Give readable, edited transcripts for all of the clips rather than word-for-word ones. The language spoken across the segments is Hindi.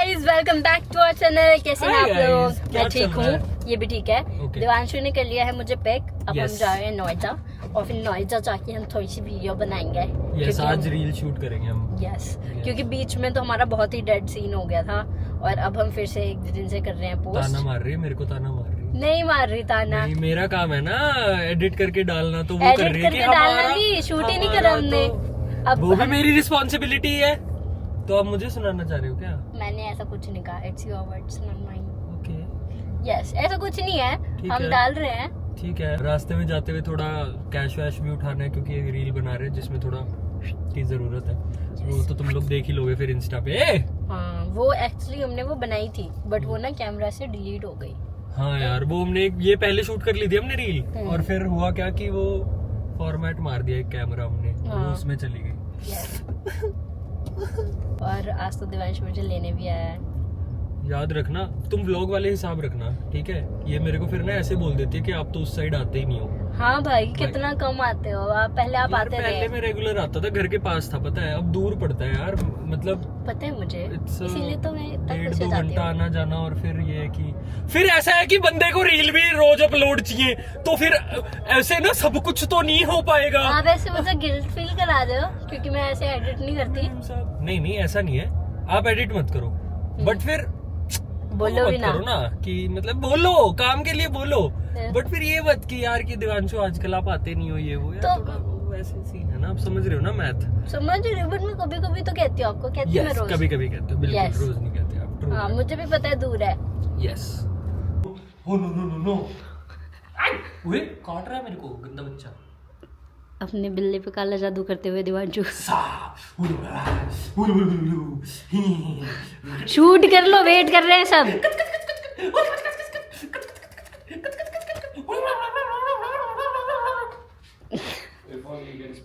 Guys, welcome back to our channel. कैसे हैं आप लोग? मैं ठीक हूँ, ये भी ठीक है। देवांशु ने कर लिया है मुझे पिक। अब हम जा रहे हैं नोएडा और फिर नोएडा जाके हम थोड़ी सी वीडियो बनाएंगे। आज रील शूट करेंगे हम। क्योंकि बीच में तो हमारा बहुत ही डेड सीन हो गया था और अब हम फिर से एक दिन से कर रहे हैं पोस्ट। ताना मार रही है मेरे को, ताना मार रही है। नहीं मार रही ताना, नहीं, मेरा काम है ना एडिट करके डालना, तो वो कर रही है कि डालना नहीं, शूट ही नहीं करा हमने। अब वो भी मेरी रिस्पॉन्सिबिलिटी है। तो आप मुझे सुनाना चाह रहे हो क्या? मैंने ऐसा कुछ नहीं कहा, it's your words not mine. Okay, yes, ऐसा कुछ नहीं है, हम डाल रहे हैं। ठीक है, रास्ते में जाते हुए थोड़ा कैश वैश भी उठाना है क्योंकि एक रील बना रहे हैं जिसमें थोड़ा की जरूरत है। वो तो तुम लोग देख ही लोगे फिर इंस्टा पे। हाँ, वो एक्चुअली हमने वो बनाई थी बट वो ना कैमरा से डिलीट हो गई। हाँ यार, वो हमने ये पहले शूट कर ली थी हमने रील, और फिर हुआ क्या कि वो फॉर्मेट मार दिया एक कैमरा हमने, वो उसमें चली गई। और आज तो देवांश मुझे लेने भी आया है। याद रखना, तुम व्लॉग वाले हिसाब रखना, ठीक है? ये मेरे को फिर ना ऐसे बोल देती है कि आप तो उस साइड आते ही नहीं हो। हाँ भाई, कितना कम आते हो आप। पहले आप आते थे। पहले मैं रेगुलर आता था, घर के पास था, पता है। अब दूर पड़ता है यार, मतलब पता है मुझे, इसीलिए तो मैं 1.5-2 घंटा आना जाना। और फिर ये कि फिर ऐसा है कि बंदे को रील भी रोज अपलोड चाहिए, तो फिर ऐसे ना सब कुछ तो नहीं हो पाएगा। आप ऐसे मुझे गिल्ट फील करा दो क्योंकि मैं ऐसे एडिट नहीं करती। नहीं, ऐसा नहीं है, आप एडिट मत करो, बट फिर बोलो भी ना करो ना कि मतलब बोलो, काम के लिए बोलो, बट फिर ये मत कि यार कि देवांशु आजकल आप आते नहीं हो, ये वो यार, तो वैसे सीन है ना, आप समझ रहे हो ना, मैथ समझ रही हूँ। बट मैं कभी कभी तो कहती हूँ आपको, कहती हूँ मैं रोज। कभी कभी कहते हो, बिल्कुल रोज नहीं कहते आप। हाँ, मुझे भी पता है दूर है। यस। ओ नो ओए, काट रहा है मेरे को गंदा बच्चा। अपने बिल्ली पे काला जादू करते हुए देवांशु। शूट कर लो, वेट कर रहे हैं सब।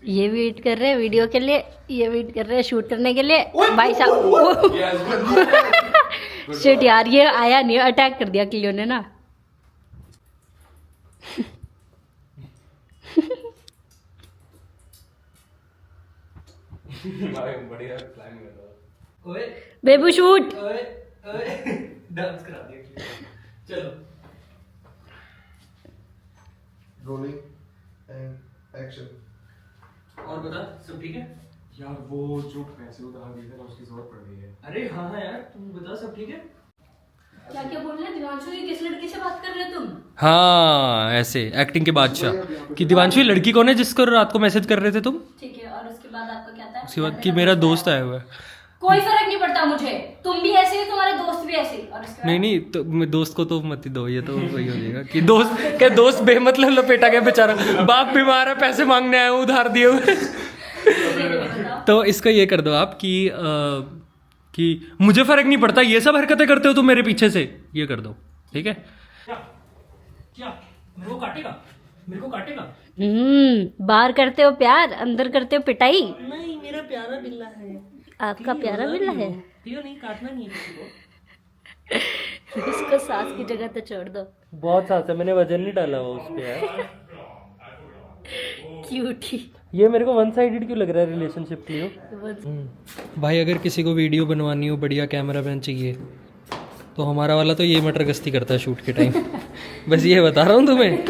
ये वेट कर रहे हैं वीडियो के लिए, ये वेट कर रहे हैं शूट करने के लिए। भाई साहब शिट यार, ये आया नहीं, अटैक कर दिया क्लियो ने ना। बेबू शूट डांस करा दिया। चलो रोलिंग एंड एक्शन। और बता, सब ठीक है यार? वो जो पैसे उधार दिए थे ना, उसकी जरूरत पड़ गई है। अरे हाँ यार, तुम बता, सब ठीक है? क्या बोल रहे हैं दिवांशु? ये किस लड़की से बात कर रहे हो तुम? हाँ, ऐसे एक्टिंग के बादशाह कि दिवांशु लड़की कौन है जिसको रात को मैसेज कर रहे थे तुम? ठीक है, और उसके बाद आपका क्या था? उसके बाद कि मेरा दोस्त आया हुआ है। कोई फर्क नहीं पड़ता मुझे, तुम भी ऐसे ही, तुम्हारे दोस्त भी ऐसे ही। और नहीं, तो मैं दोस्त को तो मत ही दो, ये तो वही हो जाएगा कि दोस्त बेमतलब लपेटा गया बेचारा, बाप बीमार है, पैसे मांगने आया हूँ उधार दिए हुए। तो इसका ये कर दो आप कि मुझे फर्क नहीं पड़ता, ये सब हरकतें करते हो तुम मेरे पीछे से, ये कर दो, ठीक है? क्या मेरे को काटेगा? बाहर करते हो प्यार, अंदर करते हो पिटाई। नहीं, मेरा प्यारा बिल्ला है। आपका प्यारा बिल्ला है? नहीं, काटना नहीं है किसी को। इसको सांस की जगह तो छोड़ दो। बहुत सांस है, मैंने वजन नहीं डाला हुआ उस पे यार। क्यूटी। ये मेरे को वन साइडेड क्यों लग रहा है रिलेशनशिप के लिए? भाई, अगर किसी को वीडियो बनवानी हो, बढ़िया कैमरामैन चाहिए, तो हमारा वाला तो ये मटर गश्ती करता है शूट के टाइम। बस ये बता रहा हूँ तुम्हें,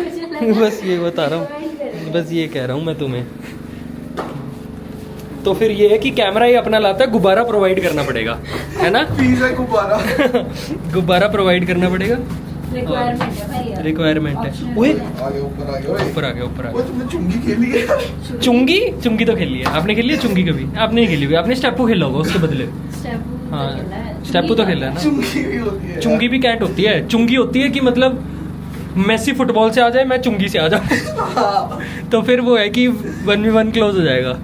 बस ये बता रहा हूँ, बस ये कह रहा हूँ मैं तुम्हें। तो फिर ये है कि कैमरा ही अपना लाता है, गुब्बारा प्रोवाइड करना पड़ेगा, है ना? गुब्बारा प्रोवाइड करना पड़ेगा, रिक्वायरमेंट है। ऊपर आ गया। तुमने चुंगी खेली है? चुंगी तो खेली है। आपने खेली है चुंगी कभी? आपने नहीं खेली हुई, आपने स्टेपू खेला होगा उसके बदले। हाँ, स्टेपू तो खेला है ना। चुंगी भी कैंट होती है। चुंगी होती है कि मतलब मेसी फुटबॉल से आ जाए, मैं चुंगी से आ जाऊँ। तो फिर वो है कि 1v1 क्लोज हो जाएगा,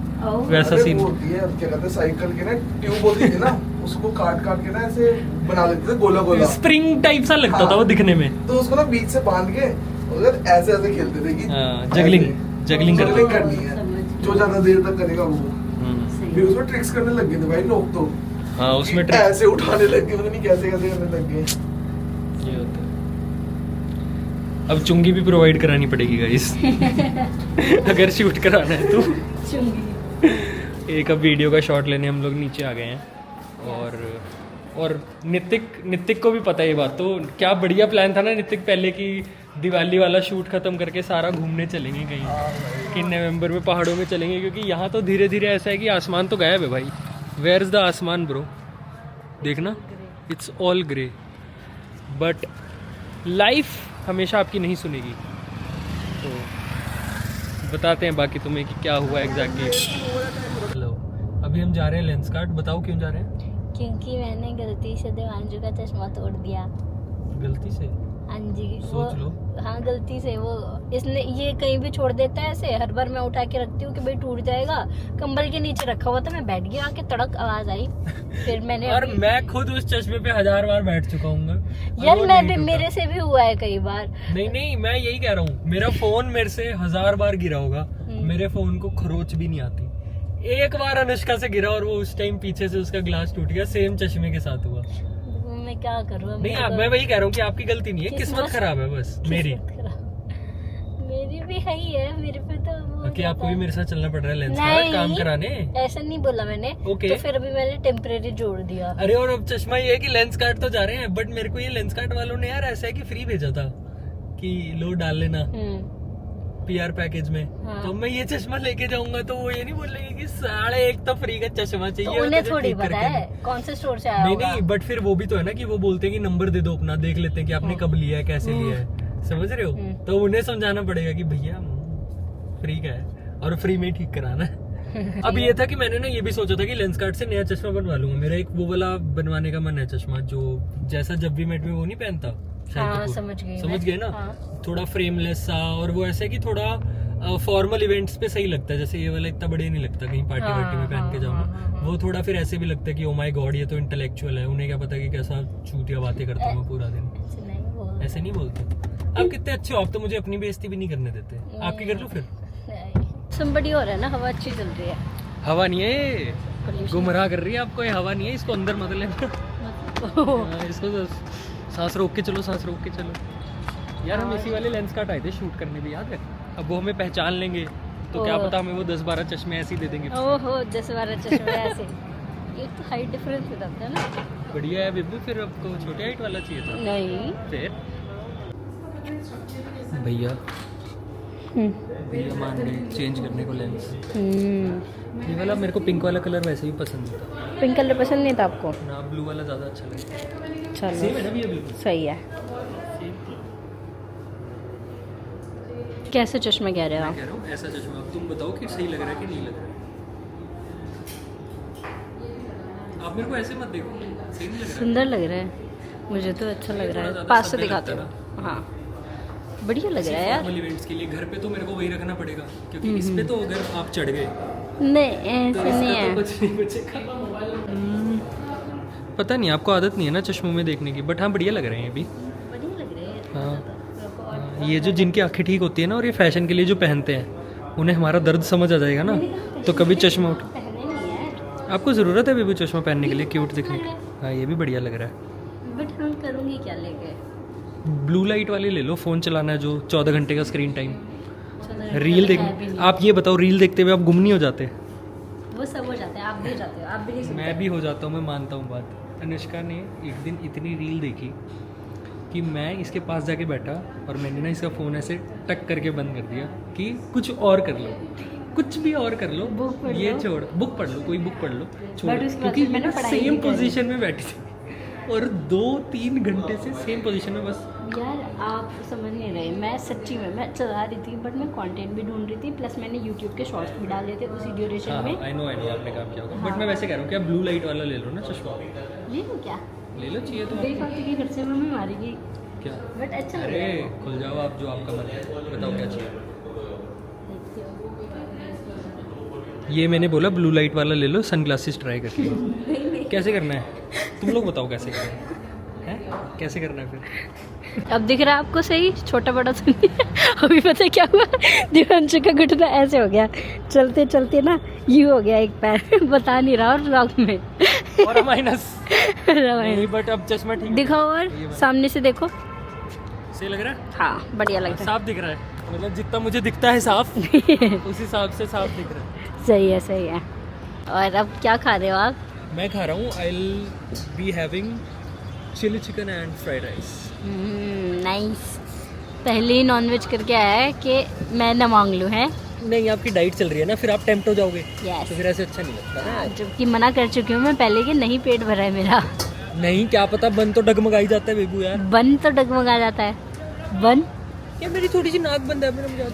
वैसा सीन होती है। क्या कहते हैं, साइकिल के ना ट्यूब होती है ना, उसको काट के ना ऐसे बना लेते थे गोला। स्प्रिंग टाइप सा लगता था वो दिखने में, तो उसको ना बीच से बांध के उधर ऐसे खेलते थे कि जगलिंग करनी है। जो ज्यादा देर तक करेगा वो। फिर उसमें ट्रिक्स करने लग गए थे भाई लोग, तो हाँ, उसमें ऐसे उठाने लग गए, पता नहीं कैसे करने लग गए। ये होता है। अब चुंगी भी प्रोवाइड करानी पड़ेगी गाइस। अगर शूट कराना है तो चुंगी। एक अब वीडियो का शॉट लेने हम लोग नीचे आ गए हैं और और नितिक को भी पता है ये बात। तो क्या बढ़िया प्लान था ना नितिक, पहले की दिवाली वाला शूट खत्म करके सारा घूमने चलेंगे कहीं कि नवंबर में पहाड़ों में चलेंगे, क्योंकि यहाँ तो धीरे धीरे ऐसा है कि आसमान तो गायब है भाई। वेयर इज द आसमान ब्रो, देखना it's all grey. But life हमेशा आपकी नहीं सुनेगी, तो बताते हैं बाकी तुम्हें कि क्या हुआ एग्जैक्टली। हेलो, अभी हम जा रहे हैं लेंसकार्ट। बताओ क्यों जा रहे हैं? क्योंकि मैंने गलती से देवांशु का चश्मा तोड़ दिया। गलती से? हाँ जी, सोच लो। हाँ गलती से वो इसने ये कहीं भी छोड़ देता है ऐसे। हर बार मैं उठा के रखती हूँ कि भाई टूट जाएगा, कंबल के नीचे रखा हुआ था, मैं बैठ गया, आके तड़क आवाज आई, फिर मैंने और मैं खुद उस चश्मे पे 1000 बार बैठ चुका हूँ यार। मैं भी, मेरे से भी हुआ है कई बार। नहीं, मैं यही कह रहा हूँ, मेरा फोन मेरे से 1000 बार गिरा होगा, मेरे फोन को खरोच भी नहीं आती। एक बार अनुष्का से गिरा और वो उस टाइम पीछे से उसका ग्लास टूट गया, सेम चश्मे के साथ हुआ। मैं क्या करूँ? नहीं, मैं वही कह रहा हूँ कि आपकी गलती नहीं है, किस्मत खराब है बस मेरी भी है ही है मेरे पे तो कि आपको भी मेरे साथ चलना पड़ रहा है लेंसकार्ट काम कराने। ऐसा नहीं बोला मैंने। Okay. तो फिर अभी मैंने टेम्परेरी जोड़ दिया। अरे और अब चश्मा ये है कि लेंसकार्ट तो जा रहे हैं, बट मेरे को ये लेंसकार्ट वालों ने यार ऐसा है कि फ्री भेजा था कि लो डाल लेना पीआर पैकेज में। हाँ। तो मैं ये चश्मा लेके जाऊंगा तो वो ये नहीं बोलेंगे कि 1.5 तो फ्री का चश्मा चाहिए। तो उन्हें थोड़ी पता है कौन से स्टोर से आया होगा। नहीं, बट फिर वो भी तो है ना कि वो बोलते हैं कि नंबर दे दो अपना, देख लेते हैं कि आपने कब लिया है, कैसे लिया है, समझ रहे हो? तो उन्हें समझाना पड़ेगा कि भैया फ्री का है और फ्री में ठीक कराना है। अब ये था कि मैंने ना ये भी सोचा था कि लेंसकार्ट से नया चश्मा बनवा लूंगा। मेरा एक वो वाला बनवाने का मन है चश्मा, जो जैसा जब भी मेट में वो नहीं पहनता। हाँ, समझ गए ना? हाँ। थोड़ा फ्रेमलेस सा, और वो ऐसा है कि थोड़ा फॉर्मल इवेंट्स पे सही लगता है। जैसे ये वाला इतना बढ़िया नहीं लगता कहीं पार्टी वार्टी में पहन के जाओ ना। वो थोड़ा फिर ऐसे भी लगता है कि ओ माय गॉड ये तो इंटेलेक्चुअल है, उन्हें क्या पता कि कैसा चूतिया बातें करता हूँ पूरा दिन। ऐसे नहीं बोलते आप। कितने अच्छे हो आप, तो मुझे अपनी बेइज्जती भी नहीं करने देते। आपकी कर लो फिर। संबड़ी हो रहा है ना, हवा अच्छी चल रही है। हवा नहीं है, गुमराह कर रही है आपको। ये हवा नहीं है, इसको अंदर मत लेना। इसको तो सांस रोक के चलो, सांस रोक के चलो। यार हम इसी वाले लेंसकार्ट आए थे शूट करने भी, याद है? अब वो हमें पहचान लेंगे तो क्या पता हमें वो 10-12 चश्मे ऐसे ही दे देंगे। ओहो 10-12 चश्मे ऐसे। ये तो हाइट डिफरेंस बताता है ना। बढ़िया है बिब्बू। फिर आपको छोटे हाइट वाला चाहिए था? नहीं फिर भैया मान गए चेंज करने को लेंस। ये वाला मेरे को पिंक वाला कलर वैसे ही पसंद था। पिंक कलर पसंद नहीं था आपको? ना, ब्लू वाला ज़्यादा अच्छा लगता है। चलो सेम है ना भैया, बिल्कुल सही है। कैसे चश्मे कह रहे हो आप? कह रहा हूँ ऐसा चश्मा। अब तुम बताओ कि सही लग रहा है कि नहीं लग रहा है। आप मेरे को ऐसे मत देखो, सही नहीं लग रहा है। सुंदर लग रहा है, मुझे तो अच्छा लग रहा है। पास से दिखाते हो? हाँ बढ़िया लग रहा है यार। फॉर्मल इवेंट्स के लिए घर पे तो मेरे को वही रखना पड़ेगा, क्योंकि इस पे तो अगर आप चढ़ गए नहीं ऐसे तो नहीं है। कुछ नहीं बचेगा। पता नहीं आपको आदत नहीं है ना चश्मों में देखने की, बट हाँ बढ़िया लग रहे हैं ये भी। बढ़िया लग रहे हैं। हाँ, ये जो जिनकी आंखें ठीक होती है ना और ये फैशन के लिए जो पहनते हैं, उन्हें हमारा दर्द समझ आ जाएगा ना, तो कभी चश्मा उठ। आपको ज़रूरत है बेबी चश्मा पहनने के लिए, क्यूट दिखने के। हाँ ये भी बढ़िया लग रहा है। बट हम करूँगी क्या लेके? ब्लू लाइट वाले ले लो, फ़ोन चलाना है जो 14 घंटे का स्क्रीन टाइम। रील देख, आप ये बताओ रील देखते हुए आप गुम नहीं हो जाते? वो सब हो जाते हैं, आप भी हो जाते हो, आप भी नहीं सुनते। मैं भी हो जाता हूँ, मैं मानता हूँ बात। अनुष्का ने एक दिन इतनी रील देखी कि मैं इसके पास जाके बैठा और मैंने ना इसका फ़ोन ऐसे टक करके बंद कर दिया कि कुछ और कर लो, कुछ भी और कर लो, ये छोड़, बुक पढ़ लो, कोई बुक पढ़ लो, छोड़। क्योंकि मैंने सेम पोजीशन में बैठी थी और 2-3 घंटे से सेम पोजीशन में बस। यार आप समझ नहीं रहे, मैं सच्ची में मैं चला रही थी, बट मैं कंटेंट भी ढूंढ रही थी, प्लस मैंने यूट्यूब के शॉर्ट्स भी डाले थे उसी ड्यूरेशन में। आई नो आपने काम किया होगा, बट मैं वैसे कह रहा हूँ कि आप ब्लू लाइट वाला ले लो ना चश्मा। ले लो क्या? ले लो, चाहिए तो मेरी फालतू की खर्चे में मारेगी क्या? बट अच्छा लग अरे रहा है। खुल जाओ आप, जो आपका मन है बताओ क्या चाहिए। ये मैंने बोला ब्लू लाइट वाला ले लो, सनग्लासेस ट्राई करके। कैसे करना है तुम लोग बताओ, कैसे करना है? कैसे करना है फिर? अब दिख रहा है आपको सही? छोटा बड़ा तो नहीं है। अभी पता है क्या हुआ, दिवांशु का घुटना ऐसे हो गया, चलते चलते ना यूँ हो गया एक पैर। बता नहीं रहा, और रॉक में और माइनस नहीं, बट अब चश्मा ठीक दिखाओ और सामने से देखो। सही लग रहा है? हाँ बढ़िया लग रहा है। साफ दिख रहा है, मतलब जितना मुझे दिखता है साफ उस हिसाब से साफ दिख रहा है। सही है सही है। और अब क्या खा रहे हो आप? मैं खा रहा हूँ, I will be having chilli chicken and fried rice. Nice. पहले ही नॉनवेज करके आया है कि मैं न मांग लूँ, है? नहीं, आपकी डाइट चल रही है ना, फिर आप टेम्प्ट हो जाओगे। Yes. तो फिर ऐसे अच्छा नहीं लगता ना। जबकि मना कर चुकी हूँ मैं पहले कि नहीं, पेट भरा है मेरा। नहीं, क्या पता, बन तो डगमगाई जाता है बेबू यार। बन तो डगमगा जाता है। बन क्या मेरी थोड़ी सी नाक बंद है, मेरा मजाक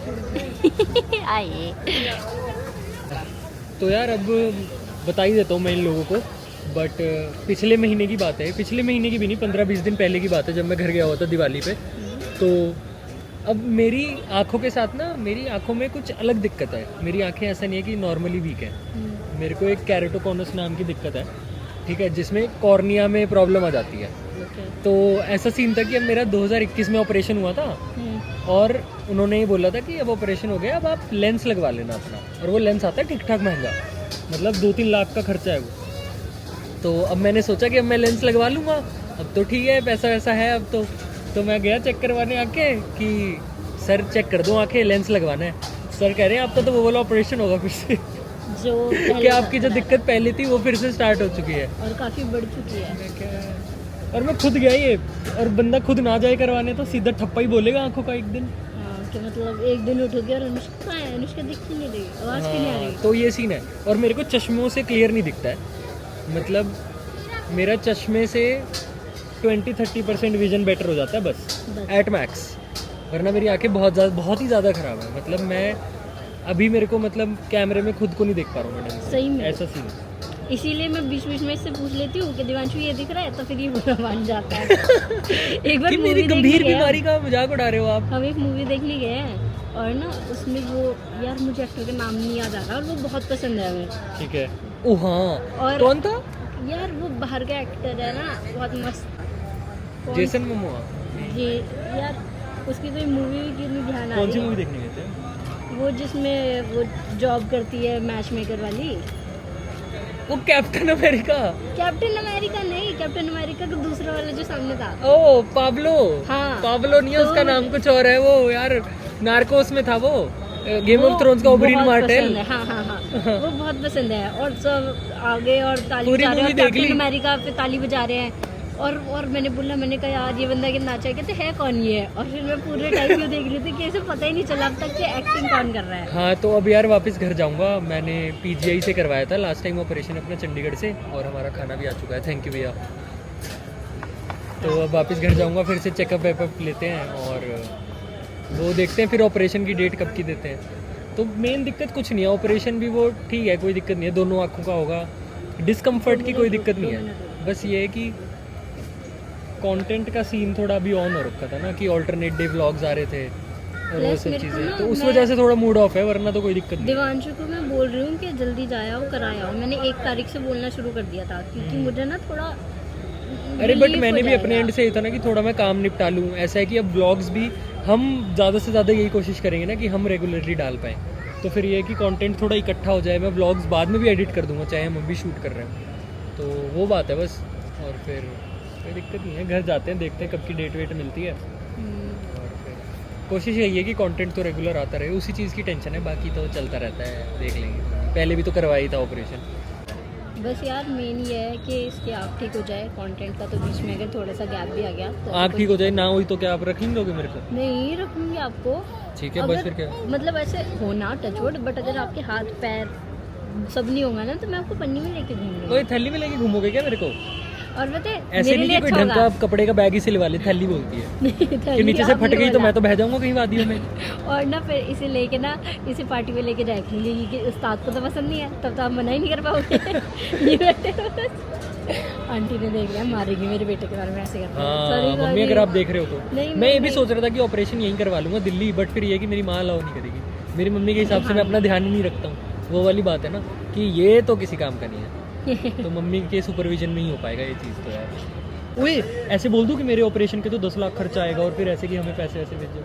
आइए। तो यार अब बता ही देता हूँ मैं इन लोगों को, बट पिछले महीने की बात है, पिछले महीने की भी नहीं, 15-20 दिन पहले की बात है, जब मैं घर गया हुआ था दिवाली पे। तो अब मेरी आंखों के साथ ना, मेरी आंखों में कुछ अलग दिक्कत है। मेरी आंखें ऐसा नहीं है कि नॉर्मली वीक है, मेरे को एक कैरेटोकॉनस नाम की दिक्कत है, ठीक है, जिसमें कॉर्निया में प्रॉब्लम आ जाती है। तो ऐसा सीन था कि अब मेरा 2021 में ऑपरेशन हुआ था, और उन्होंने ये बोला था कि अब ऑपरेशन हो गया, अब आप लेंस लगवा लेना अपना। और वो लेंस आता है ठीक ठाक महंगा, मतलब 2-3 लाख का खर्चा है वो। तो अब मैंने सोचा कि अब मैं लेंस लगवा लूँगा, अब तो ठीक है, पैसा वैसा है अब तो मैं गया चेक करवाने आके कि सर चेक कर दो आंखें, लेंस लगवाना है। सर कह रहे हैं आपका तो वो वाला ऑपरेशन होगा फिर से, जो कि आपकी जो दिक्कत पहले थी वो फिर से स्टार्ट हो चुकी है और काफी बढ़ चुकी है। और मैं खुद गया ये, और बंदा खुद ना जाए करवाने तो सीधा ठप्पा ही बोलेगा आंखों का एक दिन। कि मतलब एक दिन उठोगे और अनुष्का कहाँ है, अनुष्का दिख ही नहीं रही, आवाज क्यों नहीं आ रही? तो ये सीन है। और मेरे को चश्मों से क्लियर नहीं दिखता है, मतलब मेरा चश्मे से 20-30% विजन बेटर हो जाता है बस एट मैक्स, वरना मेरी आंखें बहुत ही ज़्यादा ख़राब है। मतलब मैं अभी मेरे को मतलब कैमरे में खुद को नहीं देख पा रहा हूँ मैडम, सही में ऐसा सीन। इसीलिए मैं बीच बीच में इससे पूछ लेती हूँ कि दिवांशु ये दिख रहा है, तो फिर ये बुरा मान जाता है। एक बार कि मेरी गंभीर बीमारी का मजाक उड़ा रहे हो आप। हम एक मूवी देखने गए हैं और ना उसमें वो, यार मुझे एक्टर का नाम नहीं याद आ रहा, और वो बहुत पसंद है हमें, ठीक है। ओ हाँ, और कौन था? यार वो बाहर का एक्टर है ना, बहुत मस्त। Jason Momoa. जी यार, उसकी कोई मूवी की नहीं ध्यान आ कौन सी रही। मूवी देखने गए थे? वो जिसमें वो जॉब करती है मैच मेकर वाली। वो कैप्टन अमेरिका। कैप्टन अमेरिका नहीं, कैप्टन अमेरिका का दूसरा वाला जो सामने था। ओ पाब्लो। हाँ। पाब्लो नहीं है, उसका नाम कुछ और है। वो यार नार्कोस में था वो, गेम ऑफ थ्रोन्स का ओबरिन मार्टेल। हाँ हाँ हाँ, वो बहुत पसंद है। और सब आगे और ताली पूरी बजा रहे हैं, मूवी देख ली। कैप्टन अमेरिका पे ताली बजा रहे हैं। और मैंने बोला, मैंने कहा यार ये बंदा कितना अच्छा है, कहते है कौन ये? और फिर मैं पूरे टाइम ये देख रही थी कि इसे पता ही नहीं चला अब तक कि एक्टिंग कौन कर रहा है। हाँ, तो अब यार वापस घर जाऊंगा। मैंने पीजीआई से करवाया था लास्ट टाइम ऑपरेशन अपना, चंडीगढ़ से, और हमारा खाना भी आ चुका है, थैंक यू भैया। तो अब वापस घर जाऊंगा, फिर से चेकअप वेकअप लेते हैं और वो देखते हैं फिर ऑपरेशन की डेट कब की देते हैं। तो मेन दिक्कत कुछ नहीं है, ऑपरेशन भी वो ठीक है, कोई दिक्कत नहीं है, दोनों आँखों का होगा, डिस्कम्फर्ट की कोई दिक्कत नहीं है। बस ये है कि कंटेंट का सीन थोड़ा अभी ऑन हो रखा था ना, कि ऑल्टरनेट डे व्लॉग्स आ रहे थे और वो सब चीज़ें, तो उस वजह से थोड़ा मूड ऑफ है, वरना तो कोई दिक्कत नहीं। दिवांशु को मैं बोल रही हूँ कि जल्दी जाया कराया हो। मैंने 1 तारीख से बोलना शुरू कर दिया था, क्योंकि मुझे ना थोड़ा अरे बट मैंने भी अपने एंड से ये था ना कि थोड़ा मैं काम निपटा लूँ। ऐसा है कि अब व्लॉग्स भी हम ज़्यादा से ज़्यादा यही कोशिश करेंगे ना कि हम रेगुलरली डाल पाएँ, तो फिर ये है कि कंटेंट थोड़ा इकट्ठा हो जाए। मैं व्लॉग्स बाद में भी एडिट कर दूंगा, चाहे हम अभी शूट कर रहे हैं, तो वो बात है बस। और फिर कोई दिक्कत नहीं है, घर जाते हैं, देखते हैं कब की डेट वेट मिलती है, और फिर कोशिश यही है कि कंटेंट तो रेगुलर आता रहे, उसी चीज़ की टेंशन है, बाकी तो चलता रहता है, देख लेंगे। पहले भी तो करवाई था ऑपरेशन। बस यार मेन ये है कि इसके आप ठीक हो जाए, कंटेंट का तो बीच में अगर थोड़ा सा गैप भी आ गया तो आँख ठीक हो जाए ना हुई तो क्या आप रख लोगे मेरे को? नहीं रखूंगी आपको, ठीक है, बस फिर क्या, मतलब ऐसे होना टचवुड, बट अगर आपके हाथ पैर सब नहीं होगा ना, तो मैं आपको पन्नी में लेके घूमूंगी। कोई थैली में लेके घूमोगे क्या मेरे को? और पता है ऐसे मेरे नहीं लिए कि कोई अच्छा ढंग का होगा। कपड़े का बैग ही सिलवा ले, थैली बोलती है कि थैली नीचे से फट आपने गई तो बोला। मैं तो बह जाऊंगा कहीं वादियों में। और ना फिर इसे लेके ना, इसे पार्टी में लेके जाए कि उस्ताद को तो पसंद नहीं है, तब तो आप मना ही नहीं कर पाओगे। ये बैठे हो बस। आंटी ने देख लिया, मारेगी मेरे बेटे के बारे में ऐसे करते हैं। हाँ Sorry, मम्मी, sorry। अगर आप देख रहे हो तो नहीं, मैं ये भी नहीं। सोच रहा था कि ऑपरेशन यहीं करवा लूंगा दिल्ली, बट फिर ये है कि मेरी माँ अलाउ नहीं करेगी। मेरी मम्मी के हिसाब से मैं अपना ध्यान ही नहीं रखता हूँ, वो वाली बात है ना कि ये तो किसी काम का नहीं है, तो मम्मी के सुपरविजन में ही हो पाएगा ये चीज़। तो यार ओए ऐसे बोल दूं कि मेरे ऑपरेशन के तो 10 लाख खर्चा आएगा, और फिर ऐसे कि हमें पैसे ऐसे भेजो।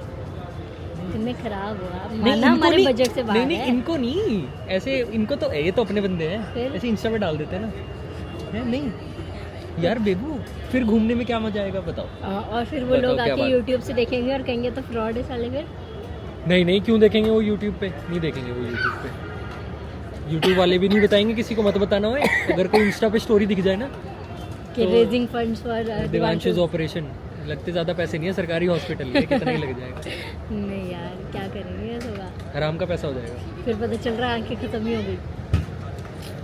कितने खराब हो आप, नहीं, माना इनको हमारे नहीं, बजट से बाहर नहीं, है। इनको नहीं, ऐसे इनको तो ये तो अपने बंदे हैं, फिर? ऐसे इंस्टा पे डाल देते हैं ना, है नहीं यार बेबू, फिर घूमने में क्या मजा आएगा बताओ। और फिर वो बताओ लोग क्या आके बात? यूट्यूब से देखेंगे और कहेंगे तो फ्रॉड है साले। फिर नहीं क्यों देखेंगे वो यूट्यूब पे? नहीं देखेंगे वो यूट्यूब पे। यूट्यूब वाले भी नहीं बताएंगे, किसी को मत बताना हो। अगर कोई इंस्टा पे स्टोरी दिख जाए ना कि रेजिंग फंड्स फॉर दिवांशु's ऑपरेशन, लगते ज़्यादा पैसे नहीं है, सरकारी हॉस्पिटल है, कितना ही लग जाएगा। नहीं यार, क्या करेंगे, ऐसा होगा आराम का पैसा हो जाएगा। फिर पता चल रहा है आंखें खत्म ही हो गई।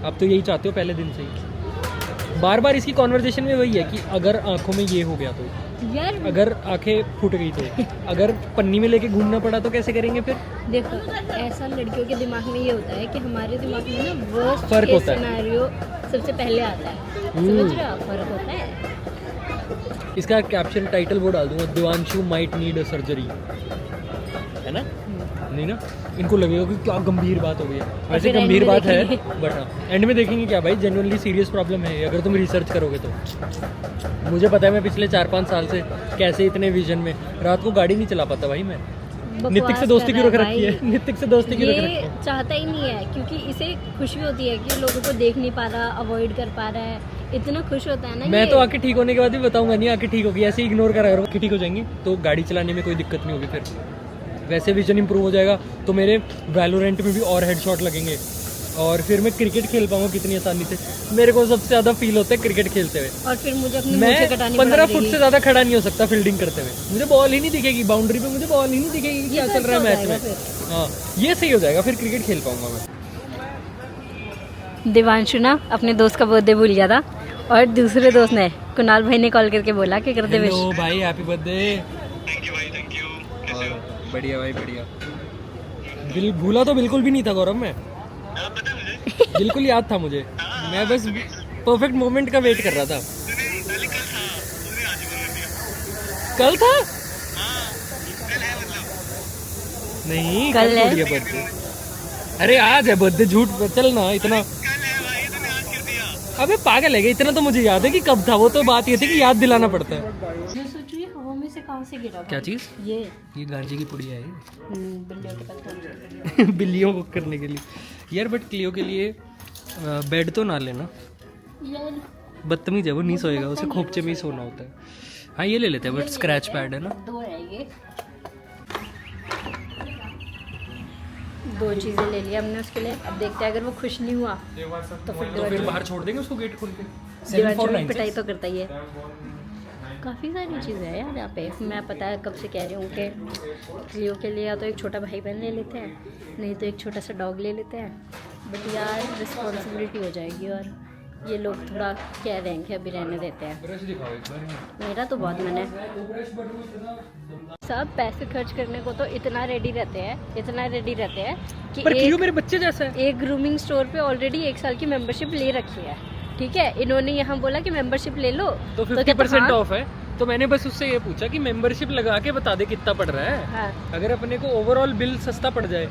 आप तो यही चाहते हो पहले दिन से ही। बार बार इसकी कॉन्वर्जेशन में वही है कि अगर आंखों में ये हो गया तो, यार अगर आंखें फूट गई तो, अगर पन्नी में लेके घूमना पड़ा तो कैसे करेंगे फिर? देखो, ऐसा लड़कियों के दिमाग में ये होता है कि हमारे दिमाग में ना वर्स्ट फर्क केस होता है। सिनेरियो सबसे पहले आता है, समझ रहे हो आप? फर्क होता है। इसका कैप्शन टाइटल वो डाल दूंगा, Divanshu might need a surgery, है ना? नहीं ना, इनको लगेगा कि क्या गंभीर बात हो गई है। वैसे फिर end गंभीर में बात है, देखेंगे। बट हाँ एंड में देखेंगे क्या भाई, जेन्युइनली सीरियस प्रॉब्लम है अगर तुम रिसर्च करोगे तो। मुझे पता है मैं पिछले 4-5 साल से कैसे इतने विजन में, रात को गाड़ी नहीं चला पाता भाई मैं। नितिक से दोस्ती क्यों रख रखी है? नितिक से दोस्ती क्यों रख रखी ये है? चाहता ही नहीं है, क्योंकि इसे खुशी होती है कि लोगों को देख नहीं पा रहा, अवॉइड कर पा रहा है, इतना खुश होता है ना। मैं ये तो आके ठीक होने के बाद भी बताऊंगा नहीं, आके ठीक होगी, ऐसे इग्नोर करा करो कि ठीक हो जाएंगी तो गाड़ी चलाने में कोई दिक्कत नहीं होगी। फिर वैसे विजन इंप्रूव हो जाएगा तो मेरे वैलोरेंट में भी और हेडशॉट लगेंगे, और फिर मैं क्रिकेट खेल पाऊंगा कितनी आसानी से। मेरे को सबसे ज़्यादा फील होता है क्रिकेट खेलते हुए। और फिर मुझे अपनी मैं मूछें कटानी 15 पड़ेगी। फुट से ज़्यादा खड़ा नहीं हो सकता फील्डिंग करते हुए, मुझे बॉल ही नहीं दिखेगी बाउंड्री पे, मुझे बॉल ही नहीं दिखेगी क्या तो चल रहा है अच्छा हो मैच जाएगा में। हाँ ये सही हो जाएगा, फिर क्रिकेट खेल पाऊंगा मैं। दिवांशु ना अपने दोस्त का बर्थडे भूल गया था, और दूसरे दोस्त ने, कुणाल भाई ने कॉल करके बोला कि कर दे विश। हेलो भाई, हैप्पी बर्थडे। थैंक यू भाई, थैंक यू। कैसे हो? बढ़िया भाई बढ़िया। भूला तो बिल्कुल भी नहीं था गौरव, मैं बिल्कुल याद था मुझे, मैं बस परफेक्ट मोमेंट का वेट कर रहा था। कल था? नहीं कल है। थोड़ी बर्थडे। अरे आज है बर्थडे, झूठ चल ना इतना। अबे पागल है क्या? इतना तो मुझे याद है कि कब था, वो तो बात ये थी कि याद दिलाना पड़ता है। मैं सोच रही हूँ हवा में से कहाँ से गिरा क्या चीज़? ये गांजे की पुड़िया है। बिल्लियों के पास बिल्लियों को करने के लिए यार, बट क्लियो के लिए बेड तो ना लेना, यार बदतमीज है वो, नहीं सोएगा, उसे खोपचे में ही सोना होता है। हाँ ये ले लेते हैं, बट स्क्रैच पैड है ना। दो है ये, दो चीज़ें ले लिया हमने उसके लिए। अब देखते हैं अगर वो खुश नहीं हुआ तो फिर बाहर छोड़ देंगे उसको गेट खोल के। दिवांशु भी पिटाई तो करता ही है। काफ़ी सारी चीज़ें हैं यार यहाँ पे। मैं पता है कब से कह रही हूँ कि क्लियो के लिए या तो एक छोटा भाई बहन ले लेते हैं, नहीं तो एक छोटा सा डॉग ले लेते हैं, बट यार रिस्पॉन्सिबिलिटी हो जाएगी, और ये लोग थोड़ा कह रहे हैं कि अभी रहने देते हैं। ब्रश दिखाओ एक बार। मेरा तो बहुत मन है। सब पैसे खर्च करने को तो इतना रेडी रहते हैं, इतना रेडी रहते हैं कि पर क्लियो मेरे बच्चे जैसा है। एक ग्रूमिंग स्टोर पे ऑलरेडी 1 साल की मेंबरशिप ले रखी है, ठीक है। इन्होंने यहाँ बोला कि मेंबरशिप ले लो तो कहता 50% हाँ। ऑफ है, तो मैंने बस उससे ये पूछा कि मेंबरशिप लगा के बता दे कितना पड़ रहा है। हाँ। अगर अपने को ओवरऑल बिल सस्ता पड़ जाए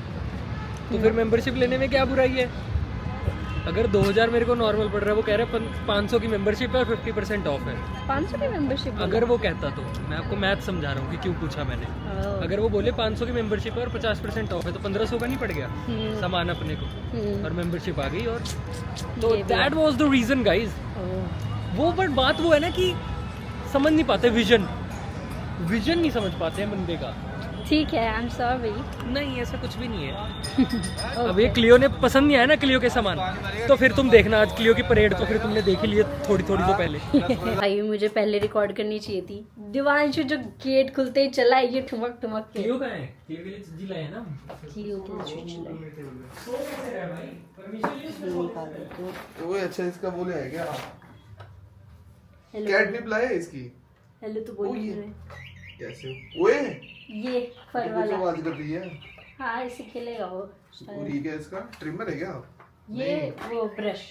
तो फिर मेंबरशिप लेने में क्या बुराई है? अगर 2000 मेरे को नॉर्मल पड़ रहा है, वो कह रहे हैं 500 की मेंबरशिप है और 50% ऑफ है। 500 की मेंबरशिप अगर वो कहता तो, मैं आपको मैथ समझा रहा हूँ कि क्यों पूछा मैंने। अगर वो बोले 500 की मेंबरशिप है और 50% ऑफ है तो 1500 का नहीं पड़ गया सामान अपने को, और मेंबरशिप आ गई। और तो that was the reason guys. वो बट बात वो है ना कि समझ नहीं पाते विजन नहीं समझ पाते हैं बंदे का। ठीक है, आई एम सॉरी। नहीं ऐसा कुछ भी नहीं है। अब ये क्लियो ने पसंद नहीं आया ना क्लियो के सामान, तो फिर तुम देखना आज क्लियो की परेड तो फिर तुमने देख ही लिया थोड़ी थोड़ी तो पहले। भाई मुझे पहले रिकॉर्ड करनी चाहिए थी। दिवांशु जो गेट खुलते ही चला है ये ठुमक ठुमक के। क्लियो का है, क्लियो के लिए चीज़ लाए हैं ना। क्लियो के लिए चीज़ लाए। वो अच्छा इसका बोले है क्या? हेलो कैटनिप लाए है इसकी? हेलो तो बोल ये। रहे कैसे? ओए ये फर वो वाला। जो आवाज कर रही है। हाँ इससे खेलेगा वो और ये क्या इसका ट्रिमर है क्या? ये वो ब्रश,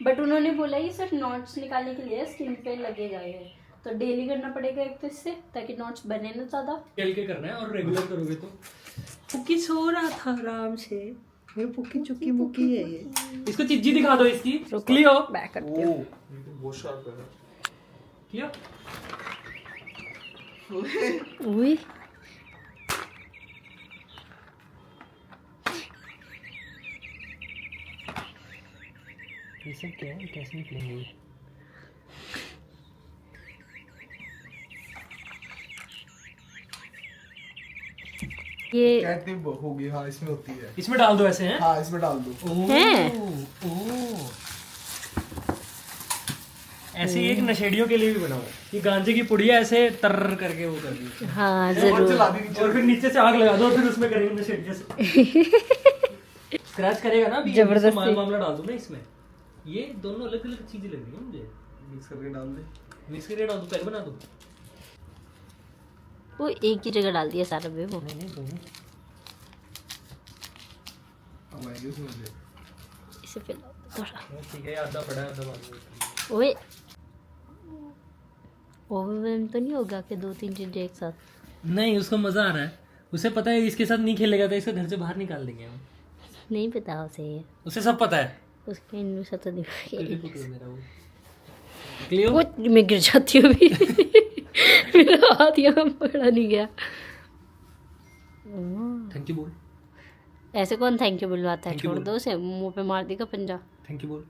बट उन्होंने बोला ये सिर्फ नॉट्स निकालने के लिए, स्किन पे लगेगा ये, तो डेली करना पड़ेगा एक तो इससे, ताकि नॉट्स बने ना ज्यादा। खेल के करना है और रेगुलर करोगे तो। पुक्की सो रहा था आराम से, ये पुक्की चुक्की मुक्की है ये। इसको चिज्जी दिखा दो इसकी। क्लियो बैक करती हूँ। वो शार्प है। क्लियो उई ये सब क्या है, कैसे निकलेंगे? ये कैटनिप होगी, हाँ इसमें होती है। इसमें डाल दो ऐसे हैं। हाँ इसमें डाल दो। ऐसे ही एक नशेड़ियों के लिए भी बनाओ, ये गांजे की पुड़िया ऐसे तर करके वो कर दी, हाँ और जरूर। चला दी नीचे। और फिर नीचे से आग लगा दो, फिर उसमें करेंगे नशेड़ियों से। स्क्रैच करेगा ना अभी, जबरदस्ती। मामला डाल दो ना इसमें। ये दोनों अलग अलग चीजें लग रही है मुझे। मिक्स करके डाल दे। मिक्स करके डाल दो, पहले बना दो। वो एक ही जगह डाल दिया सारा बे वो। नहीं नहीं दोनों। अब आएगी उसमें से। इसे फैलाओ थोड़ा। ठीक है, आधा पड़ा है आधा बाकी है। ओए ओवरवेल्म तो नहीं होगा कि 2-3 चीजें एक साथ? नहीं, उसको मजा आ रहा है, उसे पता है इसके साथ नहीं खेलेगा तो इसको घर से बाहर निकाल देंगे हम। नहीं पता उसे ये, उसे सब पता है। उसके इनमें से तो नहीं। क्लियो वो मैं गिर जाती हूँ भी। मेरा हाथ यहाँ पकड़ा नहीं गया। थैंक यू बोल, ऐसे कौन थैंक यू बुलवाता है? Thank you छोड़ बोल। दो उसे, मुंह पे मार देगा पंजा। थैंक यू बोल।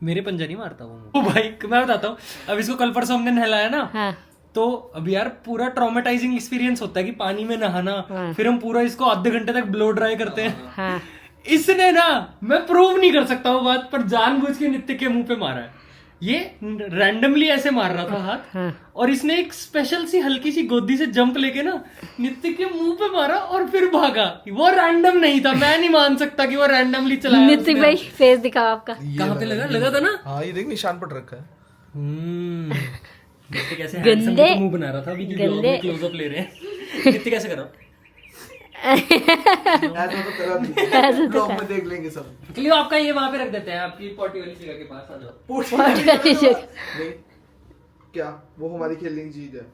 मेरे पंजा नहीं मारता वो। ओ भाई मैं बताता हूँ, अब इसको कल परसों हमने नहलाया ना, हाँ तो अब यार पूरा ट्रॉमेटाइजिंग एक्सपीरियंस होता है कि पानी में नहाना, हाँ। फिर हम पूरा इसको आधे घंटे तक ब्लो ड्राई करते हैं। हाँ इसने ना, मैं प्रूव नहीं कर सकता वो बात, पर जानबूझ के नित्य के मुंह पे मारा है। ये रैंडमली ऐसे मार रहा था हाथ, हाँ। और इसने एक स्पेशल सी हल्की सी गोदी से जंप लेके ना नित्य के मुंह पे मारा और फिर भागा। वो रैंडम नहीं था, मैं नहीं मान सकता कि वो रैंडमली चलाया नितिक उसने। भाई फेस दिखाओ आपका। कहाँ पे लगा था ना? हाँ ये देख निशान पड़ रखा है। नित्य कैसे गंदे- handsome के तो मुंह बना रहा था, अभी गंदे- क्लोजअप ले रहे हैं। नित्य कैसे करो? ऐसा तो करा नहीं, ब्लॉग में देख लेंगे सब। क्लियो आपका ये वहां पे रख देते हैं, आपकी पॉटी वाली जगह के पास आ जाओ। नहीं क्या, वो हमारी खेलने की चीज है,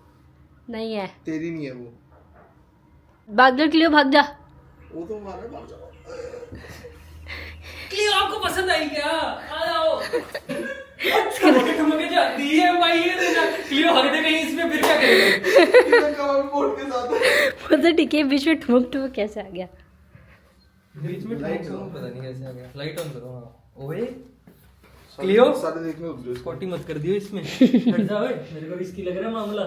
नहीं है, तेरी नहीं है वो। भाग जा क्लियो, भाग जा। वो तो हमारा भाग जाओ। क्लियो आपको पसंद आई क्या? आ जाओ। ठुमके जाती है भाई ये देना। क्लियो हक दे कहीं इसमें, फिर क्या करेगा? किरण का बोर्ड के साथ वो तो ठीक है, बीच में ठुमक ठुमक कैसे आ गया? बीच में लाइट ऑन, पता नहीं कैसे आ गया। लाइट ऑन करो। हां ओए क्लियो सारे देखने रुक जाओ। स्पॉटी मत कर दियो इसमें। हट जा ओए, मेरे को इसकी लग रहा है मामला।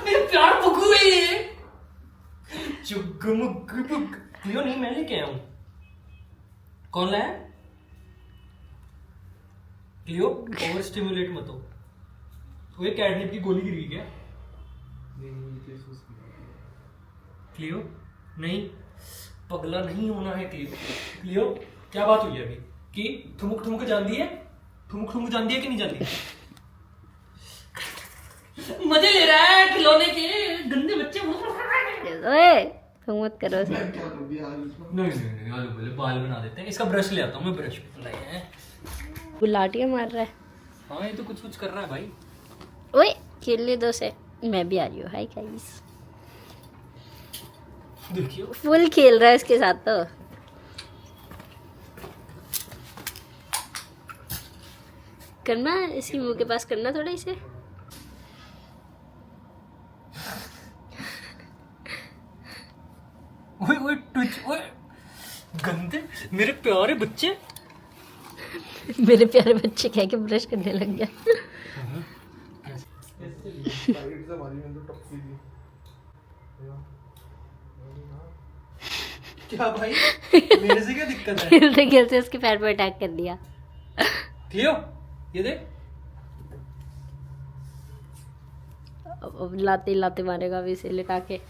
मेरे प्यार पकू है ये। चुगमुग क्लियो नहीं, मैं लेके आया हूं। कौन लाया? क्लियो ओवर स्टिमुलेट मत हो। वो कैटनिप की गोली गिर गई क्या? क्लियो नहीं, पगला नहीं होना है क्लियो। क्लियो क्या बात हुई है अभी कि ठुमुक ठुमुक जानती है? ठुमुक ठुमुक जानती है कि नहीं जानती? मजे ले रहा है खिलौने के, गंदे बच्चे। ओए तुम मत करो उसे। नहीं आलू बोले बाल बना देते हैं। इसका ब्रश ले आता हूँ मैं, ब्रश लाए हैं। गुलाटियां मार रहा है। हाँ ये तो कुछ कर रहा है भाई। ओए खेलने दो से, मैं भी आ रही हूँ। हाय गाइस, देखियो फुल खेल रहा है इसके साथ तो। करना इसकी मुंह के पास, करना थोड़ा इसे। ओए ओए ट्विच, ओए गंदे मेरे प्यारे बच्चे। मेरे प्यारे बच्चे कह के ब्रश करने लग गया। साइड से हमारी में तो टपकी थी। क्या भाई, मेरे से क्या दिक्कत है? खेलते खेलते उसके पैर पर अटैक कर दिया। क्लियो ये देख। अब लाते लाते मारेगा अभी इसे लिटा के।